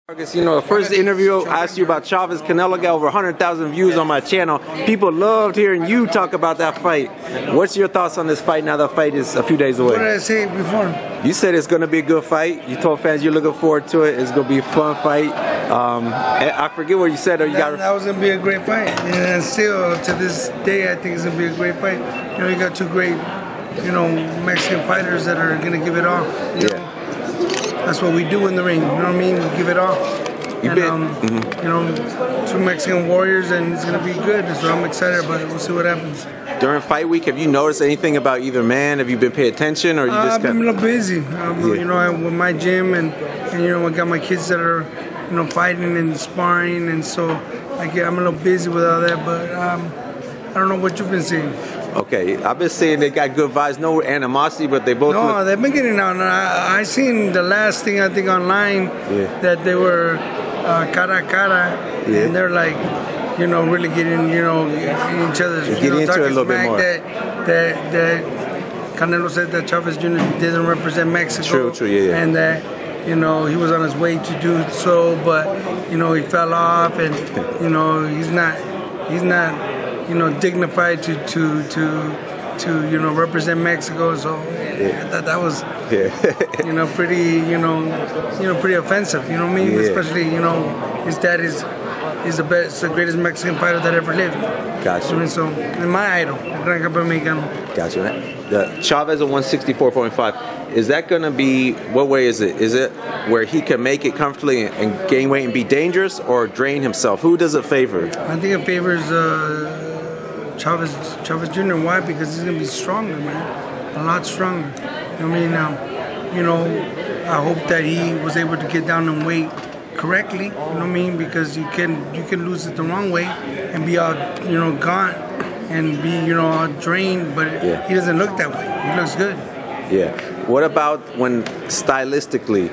Vargas, you know, the first interview I asked you about Chavez. Canelo got over 100,000 views on my channel. People loved hearing you talk about that fight. What's your thoughts on this fight now that fight is a few days away? What did I say before? You said it's going to be a good fight. You told fans you're looking forward to it. It's going to be a fun fight. I forget what you said. Or that was going to be a great fight. And still, to this day, I think it's going to be a great fight. You know, you got two great, Mexican fighters that are going to give it all. You know? That's what we do in the ring, you know what I mean? We give it all. Two Mexican warriors, and it's going to be good. So I'm excited about it. We'll see what happens. During fight week, have you noticed anything about either man? Have you been paying attention, or you just I've been a little busy. With my gym, and I got my kids that are, fighting and sparring, and so I'm a little busy with all that. But I don't know what you've been seeing. Okay, I've been saying they got good vibes, no animosity, but they both. No, they've been getting out. I seen the last thing I think online that they were cara a cara, and they're like, really getting, each other's, getting into it a little bit more. That Canelo said that Chavez Jr. didn't represent Mexico. True, yeah. And that, he was on his way to do so, but he fell off, and he's not. Dignified to represent Mexico. So I thought that was pretty offensive. You know what I mean? Especially his dad is the greatest Mexican fighter that ever lived. Gotcha. I mean, so and my idol, Gran Campeón Mexicano. Gotcha. The Chavez at 164.5. Is that going to be, what way is it? Is it where he can make it comfortably and gain weight and be dangerous, or drain himself? Who does it favor? I think it favors Chavez Jr. Why? Because he's gonna be stronger, man. A lot stronger. I hope that he was able to get down in weight correctly. You know what I mean? Because you can lose it the wrong way and be all gaunt and be all drained, but he doesn't look that way. He looks good. Yeah. What about when stylistically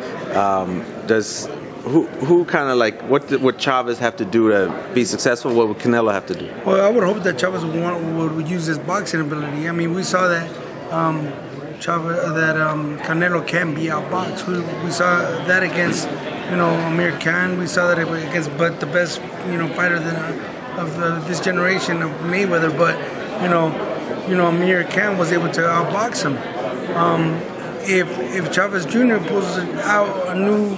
who kind of like, what would Chavez have to do to be successful? What would Canelo have to do? Well, I would hope that Chavez would use his boxing ability. I mean, we saw that Canelo can be outboxed. We saw that against Amir Khan. We saw that against the best fighter of this generation of Mayweather. But Amir Khan was able to outbox him. If Chavez Jr. pulls out a new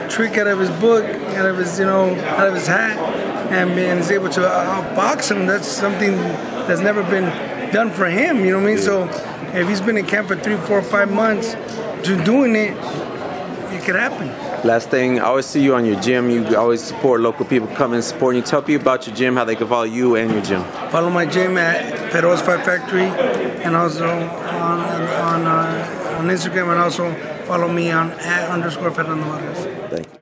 trick out of his book, out of his hat, and is able to outbox him, that's something that's never been done for him. You know what I mean? So if he's been in camp for 3, 4, 5 months doing it, it could happen. Last thing, I always see you on your gym. You always support local people, come and support you. Tell people about your gym, how they can follow you and your gym. Follow my gym at Feroz Fight Factory, and also on Instagram, and also follow me on @_Fernando Vargas. Thank you.